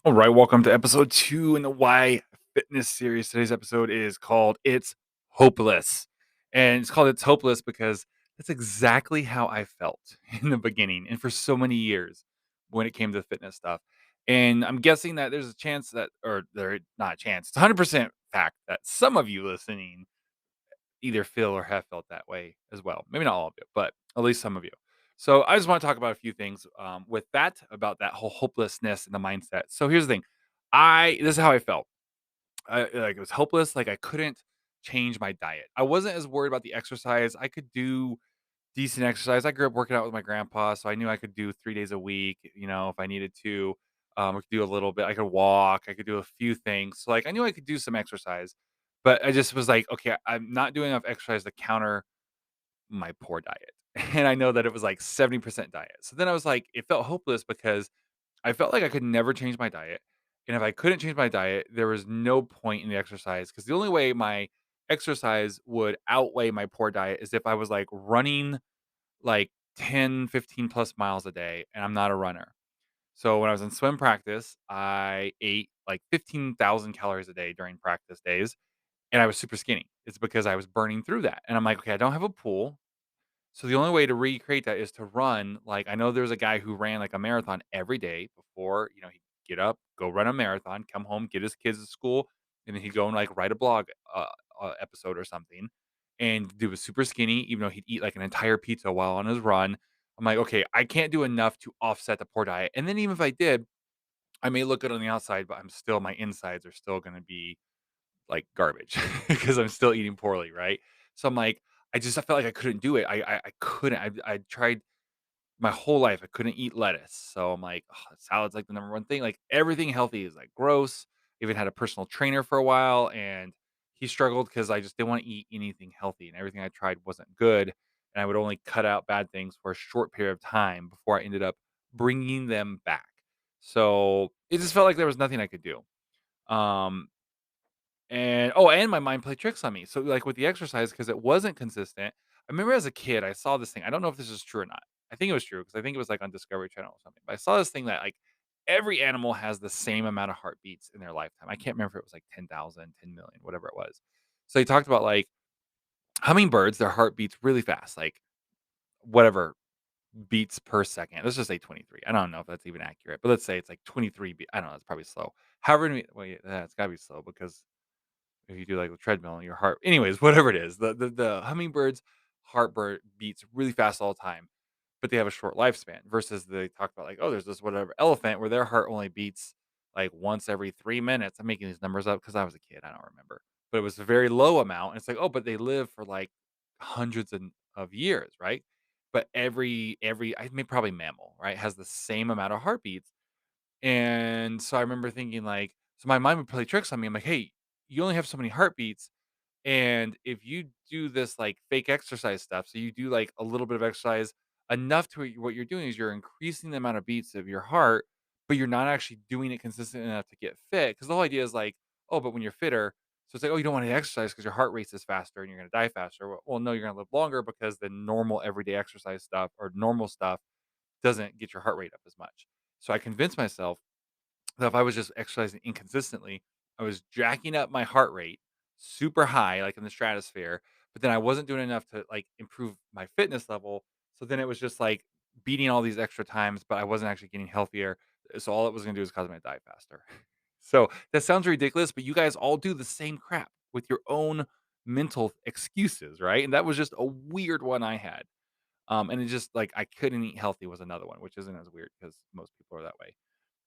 All right, welcome to episode 2 in the Why Fitness series. Today's episode is called It's Hopeless. And it's called It's Hopeless because that's exactly how I felt in the beginning and for so many years when it came to fitness stuff. And I'm guessing that there's a chance that, or there not a chance, it's 100% fact that some of you listening either feel or have felt that way as well. Maybe not all of you, but at least some of you. So I just want to talk about a few things with that about that whole hopelessness and the mindset. So here's the thing, I this is how I felt. It was hopeless. Like I couldn't change my diet. I wasn't as worried about the exercise. I could do decent exercise. I grew up working out with my grandpa, so I knew I could do 3 days a week. If I needed to, I could do a little bit. I could walk. I could do a few things. So like I knew I could do some exercise, but I just was like, okay, I'm not doing enough exercise to counter my poor diet. And I know that it was like 70% diet. So then I was like, it felt hopeless because I felt like I could never change my diet. And if I couldn't change my diet, there was no point in the exercise because the only way my exercise would outweigh my poor diet is if I was like running like 10, 15 plus miles a day and I'm not a runner. So when I was in swim practice, I ate like 15,000 calories a day during practice days and I was super skinny. It's because I was burning through that. And I'm like, okay, I don't have a pool. So the only way to recreate that is to run. Like I know there's a guy who ran like a marathon every day before, he'd get up, go run a marathon, come home, get his kids to school, and then he'd go and like write a blog episode or something. And dude was super skinny, even though he'd eat like an entire pizza while on his run. I'm like, okay, I can't do enough to offset the poor diet. And then even if I did, I may look good on the outside, but my insides are still going to be like garbage because I'm still eating poorly, right? So I'm like, I felt like I couldn't do it. I couldn't. I tried my whole life. I couldn't eat lettuce. So I'm like, "Ugh, salad's like the number one thing. Like everything healthy is like gross. Even had a personal trainer for a while, and he struggled because I just didn't want to eat anything healthy, and everything I tried wasn't good. And I would only cut out bad things for a short period of time before I ended up bringing them back. So it just felt like there was nothing I could do. Um, and my mind played tricks on me. So, like, with the exercise, because it wasn't consistent, I remember as a kid, I saw this thing. I don't know if this is true or not. I think it was true because I think it was, like, on Discovery Channel or something, but I saw this thing that, like, every animal has the same amount of heartbeats in their lifetime. I can't remember if it was, like, 10,000, 10,000,000, whatever it was. So, he talked about, like, hummingbirds, their heart beats really fast, like, whatever beats per second. Let's just say 23. I don't know if that's even accurate, but let's say it's, like, 23 I don't know, it's probably slow. However many well, yeah, it's gotta be slow because if you do like a treadmill, your heart anyways, whatever it is, the hummingbird's heart beats really fast all the time, but they have a short lifespan versus they talk about like, oh, there's this whatever elephant where their heart only beats like once every 3 minutes. I'm making these numbers up because I was a kid. I don't remember. But it was a very low amount. And it's like, oh, but they live for like hundreds of years, right? But every I mean probably mammal, right, has the same amount of heartbeats. And so I remember thinking like, so my mind would play tricks on me. I'm like, hey, you only have so many heartbeats. And if you do this like fake exercise stuff, so you do like a little bit of exercise enough to what you're doing is you're increasing the amount of beats of your heart, but you're not actually doing it consistent enough to get fit. Because the whole idea is like, oh, but when you're fitter, so it's like, oh, you don't want to exercise because your heart rate is faster and you're going to die faster. Well, no, you're going to live longer because the normal everyday exercise stuff or normal stuff doesn't get your heart rate up as much. So I convinced myself that if I was just exercising inconsistently, I was jacking up my heart rate super high, like in the stratosphere, but then I wasn't doing enough to like improve my fitness level. So then it was just like beating all these extra times, but I wasn't actually getting healthier. So all it was going to do is cause me to die faster. So that sounds ridiculous, but you guys all do the same crap with your own mental excuses, right? And that was just a weird one I had. And it just like I couldn't eat healthy was another one, which isn't as weird because most people are that way.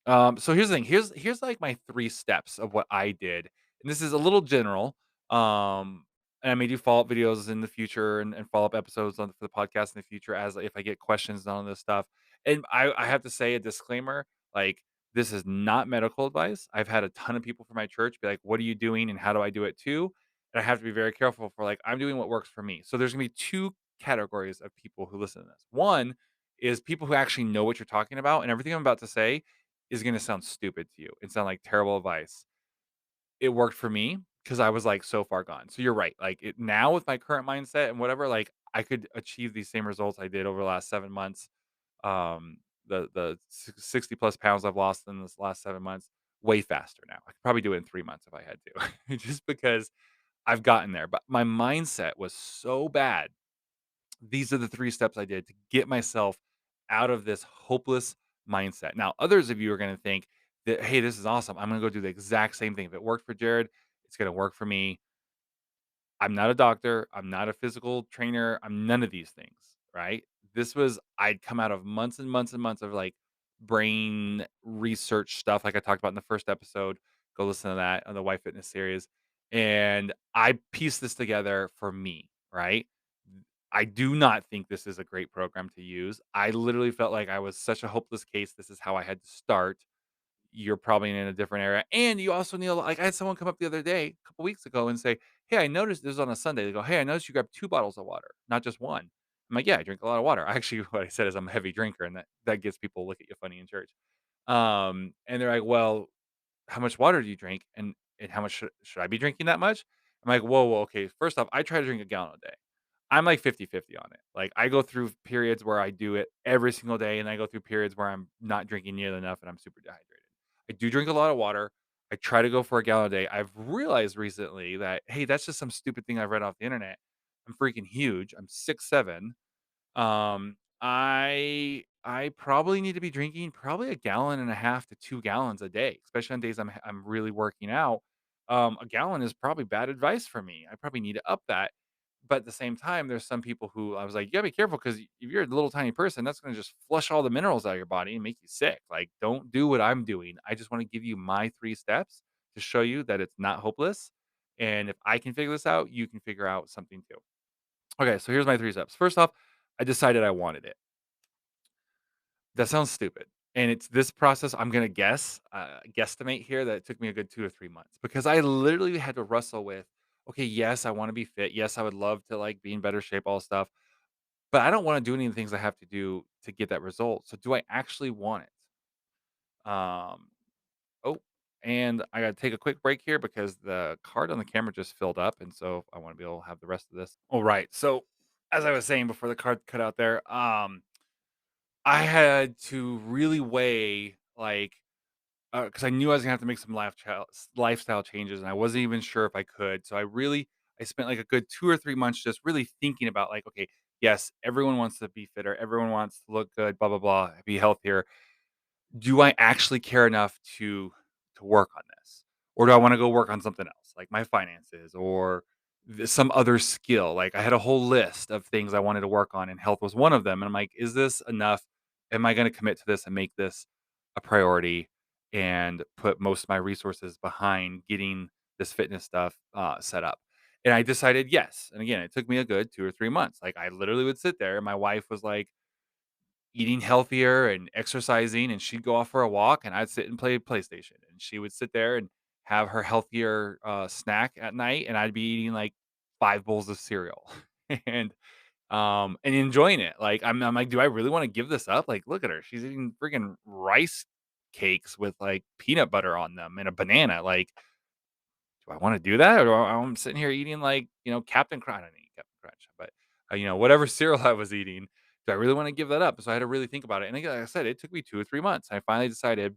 So here's the thing. Here's like my 3 steps of what I did, and this is a little general. Um, and I may do follow-up videos in the future and follow-up episodes on for the podcast in the future as if I get questions on this stuff. And I have to say a disclaimer, like this is not medical advice. I've had a ton of people from my church be like, "What are you doing and how do I do it too?" And I have to be very careful for like I'm doing what works for me. So there's gonna be 2 categories of people who listen to this. One is people who actually know what you're talking about, and everything I'm about to say is gonna sound stupid to you and sound like terrible advice. It worked for me because I was, like, so far gone. So you're right, like, it now with my current mindset and whatever, like, I could achieve these same results I did over the last 7 months, um, the 60 plus pounds I've lost in this last 7 months way faster now. I could probably do it in 3 months if I had to, just because I've gotten there. But my mindset was so bad. These are the 3 steps I did to get myself out of this hopeless mindset. Now, others of you are going to think that, hey, this is awesome. I'm going to go do the exact same thing. If it worked for Jared, it's going to work for me. I'm not a doctor. I'm not a physical trainer. I'm none of these things, right? This was, I'd come out of months and months and months of like brain research stuff, like I talked about in the first episode. Go listen to that on the Why Fitness series. And I pieced this together for me, right? I do not think this is a great program to use. I literally felt like I was such a hopeless case. This is how I had to start. You're probably in a different area, and you also need like, I had someone come up the other day, a couple weeks ago, and say, "Hey, I noticed," this was on a Sunday. They go, "Hey, I noticed you grabbed 2 bottles of water, not just 1." I'm like, "Yeah, I drink a lot of water." Actually, what I said is I'm a heavy drinker, and that gets people to look at you funny in church. And they're like, "Well, how much water do you drink? And how much should I be drinking that much?" I'm like, "Whoa, whoa, okay. First off, I try to drink a gallon a day." I'm like 50-50 on it. Like, I go through periods where I do it every single day, and I go through periods where I'm not drinking nearly enough and I'm super dehydrated. I do drink a lot of water. I try to go for a gallon a day. I've realized recently that, hey, that's just some stupid thing I read off the internet. I'm freaking huge. I'm 6'7". I probably need to be drinking probably a gallon and a half to 2 gallons a day, especially on days I'm really working out. A gallon is probably bad advice for me. I probably need to up that. But at the same time, there's some people who I was like, you gotta be careful because if you're a little tiny person, that's gonna just flush all the minerals out of your body and make you sick. Like, don't do what I'm doing. I just want to give you my 3 steps to show you that it's not hopeless. And if I can figure this out, you can figure out something too. Okay, so here's my 3 steps. First off, I decided I wanted it. That sounds stupid. And it's this process, I'm gonna guesstimate here that it took me a good 2 or 3 months because I literally had to wrestle with, okay, yes, I wanna be fit. Yes, I would love to, like, be in better shape, all stuff, but I don't wanna do any of the things I have to do to get that result. So do I actually want it? Oh, and I gotta take a quick break here because the card on the camera just filled up, and so I wanna be able to have the rest of this. Alright, so as I was saying before the card cut out there, I had to really weigh, like, because I knew I was gonna have to make some lifestyle changes, and I wasn't even sure if I could. So I spent like a good 2 or 3 months just really thinking about like, okay, yes, everyone wants to be fitter, everyone wants to look good, blah blah blah, be healthier. Do I actually care enough to work on this? Or do I wanna go work on something else, like my finances or some other skill? Like, I had a whole list of things I wanted to work on, and health was one of them, and I'm like, "Is this enough? Am I gonna commit to this and make this a priority and put most of my resources behind getting this fitness stuff, set up?" And I decided yes, and again, it took me a good 2 or 3 months. Like, I literally would sit there, and my wife was like eating healthier and exercising, and she'd go off for a walk, and I'd sit and play PlayStation, and she would sit there and have her healthier, snack at night, and I'd be eating, like, 5 bowls of cereal, and, and enjoying it. Like, I'm like, "Do I really wanna give this up?" Like, look at her. She's eating freaking rice cakes with, like, peanut butter on them and a banana. Like, do I wanna do that? Or I'm sitting here eating, like, Captain Crunch. I don't eat Captain Crunch, but, whatever cereal I was eating, do I really wanna give that up? So I had to really think about it, and again, like I said, it took me 2 or 3 months. I finally decided,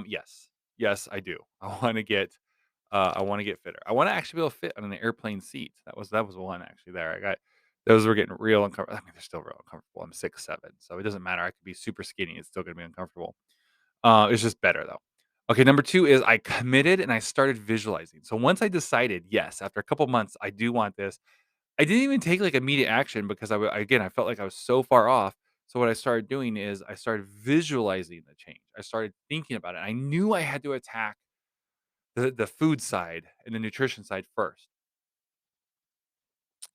yes. Yes, I do. I wanna get fitter. I wanna actually be able to fit on an airplane seat. That was one actually there. I got those were getting real uncomfortable. I mean, they're still real uncomfortable. I'm 6'7", so it doesn't matter. I could be super skinny, it's still gonna be uncomfortable. It's just better though. Okay, number 2 is I committed and I started visualizing. So once I decided, yes, after a couple months, I do want this, I didn't even take like immediate action because again, I felt like I was so far off. So what I started doing is I started visualizing the change. I started thinking about it. I knew I had to attack the food side and the nutrition side first.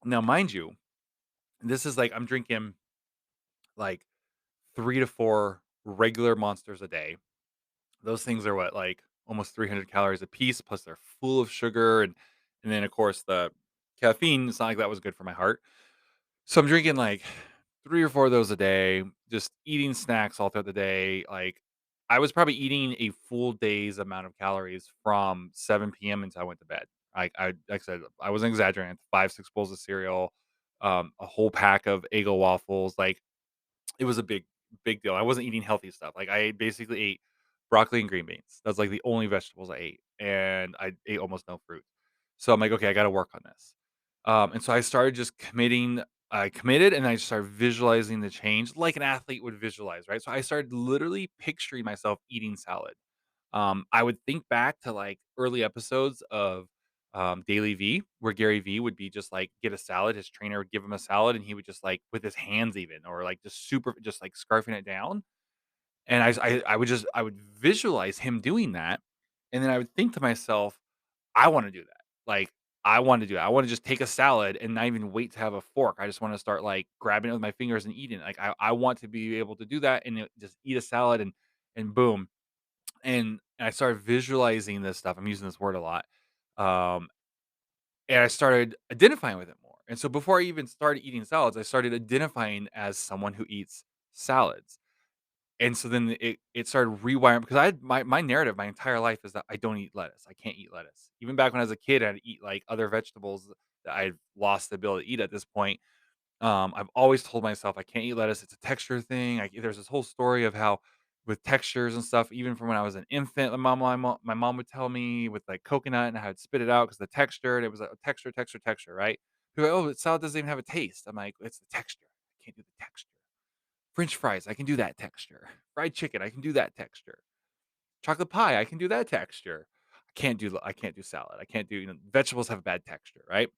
Now, mind you, this is like I'm drinking like 3 to 4 regular monsters a day. Those things are what, like, almost 300 calories a piece, plus they're full of sugar, and then, of course, the caffeine, it's not like that was good for my heart. So I'm drinking, like, 3 or 4 of those a day, just eating snacks all throughout the day, like, I was probably eating a full day's amount of calories from 7 PM until I went to bed. Like I said, I wasn't exaggerating, 5, 6 bowls of cereal, a whole pack of Eggo waffles, like, it was a big big deal. I wasn't eating healthy stuff. Like, I basically ate broccoli and green beans. That's, like, the only vegetables I ate, and I ate almost no fruit. So I'm like, "Okay, I gotta work on this." And so I started just committing I committed, and I started visualizing the change like an athlete would visualize, right? So I started literally picturing myself eating salad. I would think back to, like, early episodes of, Daily V, where Gary V would be just, like, get a salad, his trainer would give him a salad, and he would just, like, with his hands even, or, like, just super just, like, scarfing it down, and I would visualize him doing that, and then I would think to myself, "I wanna do that." Like, I wanna do that. I wanna just take a salad and not even wait to have a fork. I just wanna start, like, grabbing it with my fingers and eating it. Like, I want to be able to do that and, just eat a salad and boom. And I started visualizing this stuff. I'm using this word a lot. Um, and I started identifying with it more. And so before I even started eating salads, I started identifying as someone who eats salads. And so then it started rewiring because I had my narrative my entire life is that I don't eat lettuce. I can't eat lettuce. Even back when I was a kid, I'd eat like other vegetables that I've lost the ability to eat at this point. I've always told myself I can't eat lettuce. It's a texture thing. There's this whole story of how with textures and stuff, even from when I was an infant, my mom would tell me with like coconut and I would spit it out because the texture, and it was a texture, texture, texture, right? People are like, oh, salad doesn't even have a taste. I'm like, it's the texture. I can't do the texture. French fries, I can do that texture. Fried chicken, I can do that texture. Chocolate pie, I can do that texture. I can't do salad. I can't do, vegetables have a bad texture, right?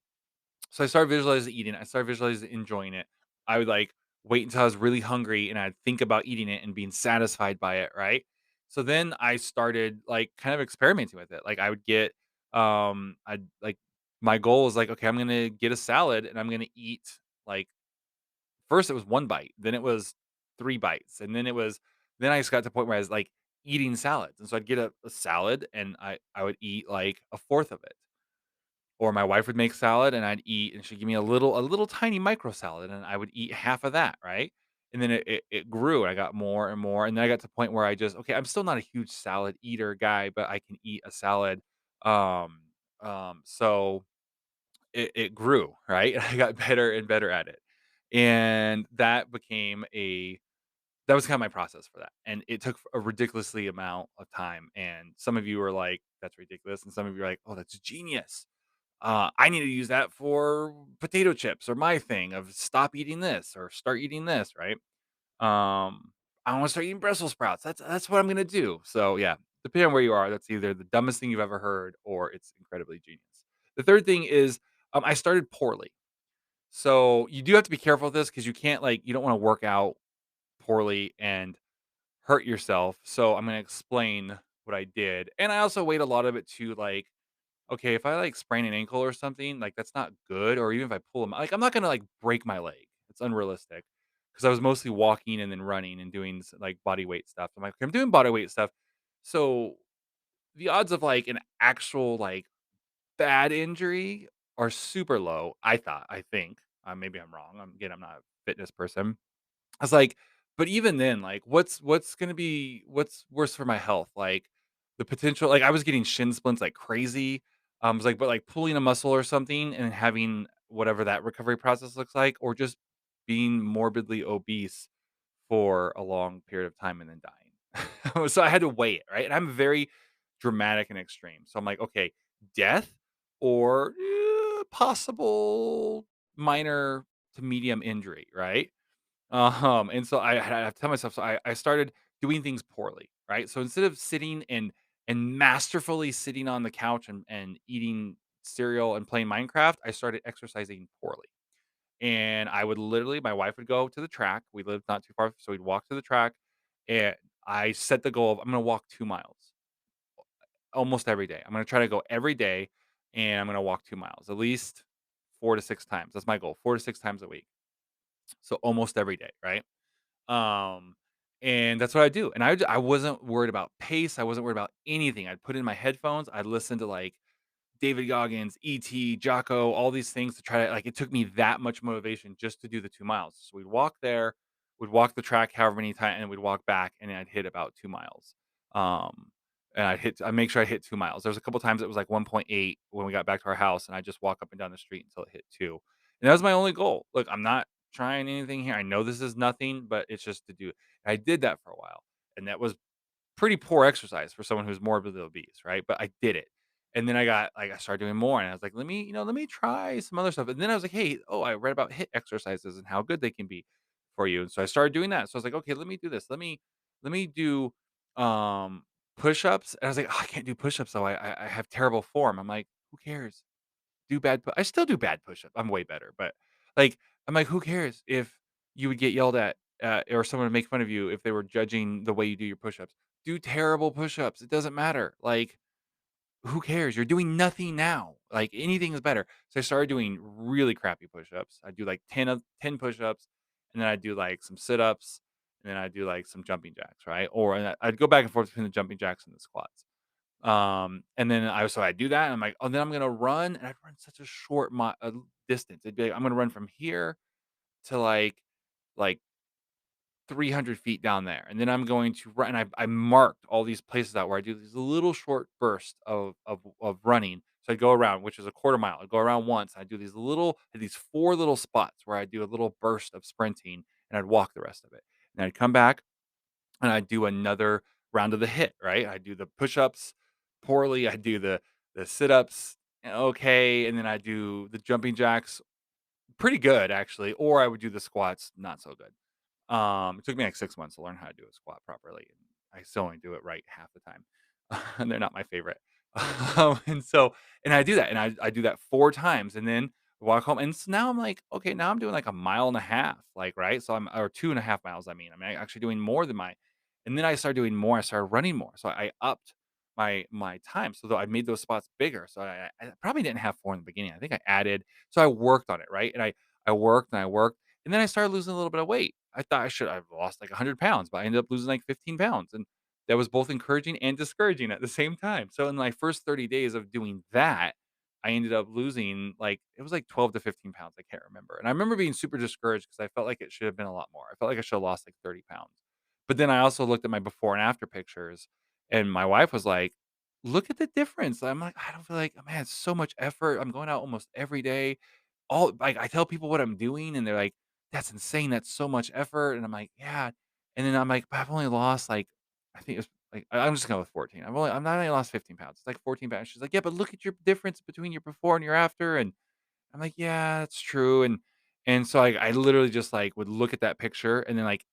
So I started visualizing eating it. I started visualizing enjoying it. I would like wait until I was really hungry and I'd think about eating it and being satisfied by it, right? So then I started like kind of experimenting with it. Like I would get I'd like my goal was like, okay, I'm gonna get a salad and I'm gonna eat like first it was one bite, then it was three bites, and then I just got to the point where I was like eating salads. And so I'd get a salad and I would eat like a fourth of it, or my wife would make salad and I'd eat and she'd give me a little tiny micro salad and I would eat half of that, right? And then it grew and I got more and more. And then I got to the point where I just, okay, I'm still not a huge salad eater guy, but I can eat a salad. Um, so it grew, right? And I got better and better at it. And that was kind of my process for that. And it took a ridiculously amount of time. And some of you were like, that's ridiculous. And some of you are like, oh, that's genius. I need to use that for potato chips or my thing of stop eating this or start eating this, right? I want to start eating Brussels sprouts. That's what I'm gonna do. So yeah, depending on where you are, that's either the dumbest thing you've ever heard or it's incredibly genius. The third thing is I started poorly. So you do have to be careful with this because you don't want to work out poorly and hurt yourself. So I'm gonna explain what I did. And I also weighed a lot of it to like okay, if I, like, sprain an ankle or something, like, that's not good, or even if I pull them, like, I'm not gonna, like, break my leg. It's unrealistic because I was mostly walking and then running and doing like, body weight stuff. I'm like, "Okay, I'm doing body weight stuff." So, the odds of, like, an actual, like, bad injury are super low, I think. Maybe I'm wrong. I'm not a fitness person. I was like, but even then, like, what's worse for my health? Like, the potential like, I was getting shin splints like crazy. I was like, but, like, pulling a muscle or something and having whatever that recovery process looks like, or just being morbidly obese for a long period of time and then dying. So I had to weigh it, right? And I'm very dramatic and extreme. So I'm like, okay, death or possible minor to medium injury, right? And so I have to tell myself, so I started doing things poorly, right? So instead of sitting and masterfully sitting on the couch and eating cereal and playing Minecraft, I started exercising poorly. And I would literally, my wife would go to the track. We lived not too far, so we'd walk to the track. And I set the goal of I'm going to walk 2 miles almost every day. I'm going to try to go every day, and I'm going to walk 2 miles at least 4 to 6 times. That's my goal, 4 to 6 times a week. So almost every day, right? Um, and that's what I do. And I wasn't worried about pace. I wasn't worried about anything. I'd put in my headphones. I'd listen to like David Goggins, E.T., Jocko, all these things to try to like. It took me that much motivation just to do the 2 miles. So we'd walk there, we'd walk the track however many times, and we'd walk back, and I'd hit about 2 miles. Um, and I make sure I hit 2 miles. There was a couple times it was like 1.8 when we got back to our house, and I just walk up and down the street until it hit two. And that was my only goal. Look, I'm not trying anything here. I know this is nothing, but it's just to do." I did that for a while, and that was pretty poor exercise for someone who's morbidly obese, right? But I did it. And then I started doing more and I was like, let me try some other stuff. And then I was like, hey, oh, I read about hit exercises and how good they can be for you. And so I started doing that. So I was like, okay, let me do this. Let me do um push-ups. And I was like, oh, I can't do push-ups though. I have terrible form. I'm like, who cares? I still do bad push-ups. I'm way better, but, like, I'm like, "Who cares if you would get yelled at, or someone would make fun of you if they were judging the way you do your push-ups? Do terrible push-ups, it doesn't matter, like, who cares? You're doing nothing now, like, anything is better." So I started doing really crappy push-ups. I do, like, 10 push-ups, and then I do, like, some sit-ups, and then I do, like, some jumping jacks, right? Or and I'd go back and forth between the jumping jacks and the squats. And then I do that, and I'm like, "Oh, then I'm gonna run," and I'd run such a short distance. It'd be like, I'm gonna run from here to, like 300 feet down there, and then I'm going to run, and I marked all these places out where I do these little short bursts of running. So I go around, which is a quarter mile. I go around once, I do these 4 little spots where I do a little burst of sprinting, and I'd walk the rest of it. And I'd come back and I do another round of the hit, right? I do the push-ups poorly, I do the sit-ups okay, and then I do the jumping jacks pretty good actually, or I would do the squats not so good. It took me like 6 months to learn how to do a squat properly, and I still only do it right half the time. And they're not my favorite. And so and I do that, and I do that 4 times, and then walk home, and so now I'm like, "Okay, now I'm doing like a mile and a half," like, right? So I'm or 2.5 miles, I mean. I'm actually doing more than my and then I started doing more, I started running more, so I upped my time, so though I made those spots bigger, so I probably didn't have 4 in the beginning, I think I added so I worked on it, right? And I worked and I worked, and then I started losing a little bit of weight. I thought I've lost like 100 pounds, but I ended up losing like 15 pounds. And that was both encouraging and discouraging at the same time. So in my first 30 days of doing that, I ended up losing like it was like 12 to 15 pounds. I can't remember. And I remember being super discouraged because I felt like it should have been a lot more. I felt like I should have lost like 30 pounds. But then I also looked at my before and after pictures, and my wife was like, look at the difference. I'm like, I don't feel like, man, it's so much effort. I'm going out almost every day. All like I tell people what I'm doing, and they're like, "That's insane. That's so much effort." And I'm like, "Yeah." And then I'm like, "But I've only lost like, I think it's like I'm just going with 14. I'm not only lost 15 pounds. It's like 14 pounds." She's like, "Yeah, but look at your difference between your before and your after." And I'm like, "Yeah, that's true." And so I literally just like would look at that picture, and then like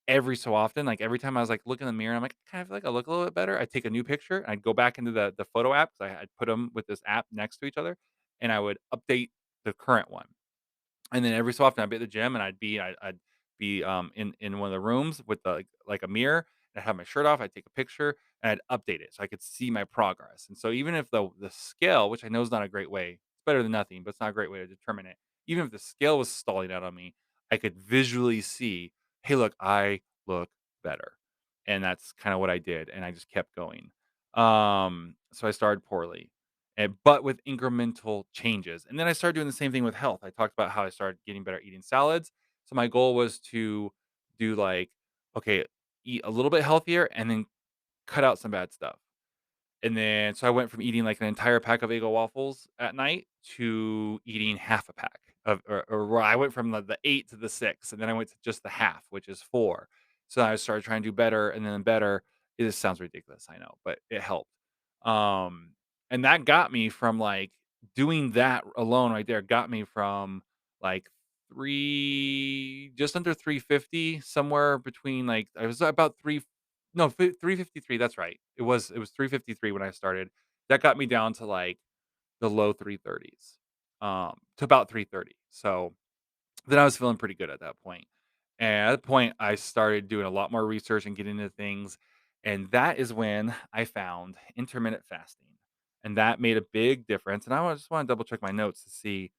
every so often, like every time I was like look in the mirror, I'm like, "I kind of feel like I look a little bit better." I take a new picture and I'd go back into the photo app because I'd put them with this app next to each other, and I would update the current one. And then every so often I'd be at the gym and I'd be, in one of the rooms with the like a mirror, and I'd have my shirt off, I'd take a picture, and I'd update it so I could see my progress. And so even if the scale, which I know is not a great way, it's better than nothing, but it's not a great way to determine it. Even if the scale was stalling out on me, I could visually see, "Hey, look, I look better." And that's kinda what I did, and I just kept going. So I started poorly. But with incremental changes. And then I started doing the same thing with health. I talked about how I started getting better at eating salads. So my goal was to do like, okay, eat a little bit healthier and then cut out some bad stuff. And then so I went from eating like an entire pack of Eggo waffles at night to eating half a pack of or I went from the 8 to the 6, and then I went to just the half, which is 4. So I started trying to do better and then better. It just sounds ridiculous, I know, but it helped. Um, and that got me from like doing that alone right there got me from like just under 350, somewhere between like I was about 3 no, 353, that's right. It was 353 when I started. That got me down to, like, the low 330s, to about 330. So, then I was feeling pretty good at that point. And at that point, I started doing a lot more research and getting into things, and that is when I found intermittent fasting, and that made a big difference, and just wanna double check my notes to see,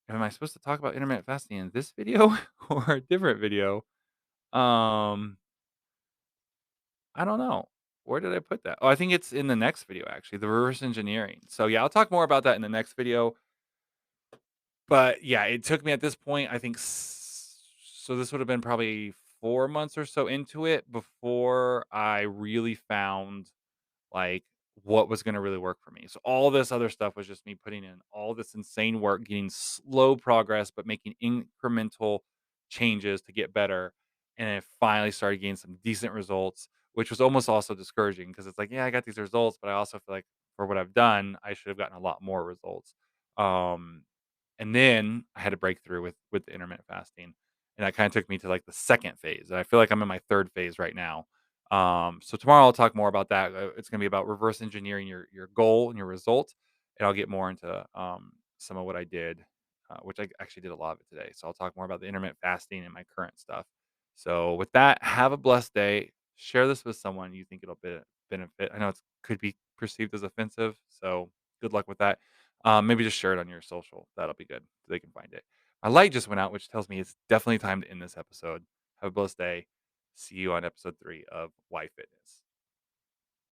am I supposed to talk about intermittent fasting in this video or a different video? Um I don't know. Where did I put that? Oh, I think it's in the next video actually, the reverse engineering. So yeah, I'll talk more about that in the next video. But yeah, it took me at this point, I think so this would have been probably 4 months or so into it before I really found like what was going to really work for me. So all this other stuff was just me putting in all this insane work, getting slow progress but making incremental changes to get better, and then finally started getting some decent results, which was almost also discouraging because it's like, yeah, I got these results, but I also feel like for what I've done, I should have gotten a lot more results. Um, and then I had a breakthrough with the intermittent fasting, and that kinda took me to, like, the 2nd phase, and I feel like I'm in my 3rd phase right now. So tomorrow I'll talk more about that. It's gonna be about reverse engineering your goal and your result, and I'll get more into, some of what I did, which I actually did a lot of it today. So I'll talk more about the intermittent fasting and my current stuff. So with that, have a blessed day. Share this with someone you think it'll benefit. I know it could be perceived as offensive, so good luck with that. Maybe just share it on your social. That'll be good so they can find it. My light just went out, which tells me it's definitely time to end this episode. Have a blessed day. See you on episode 3 of Why Fitness.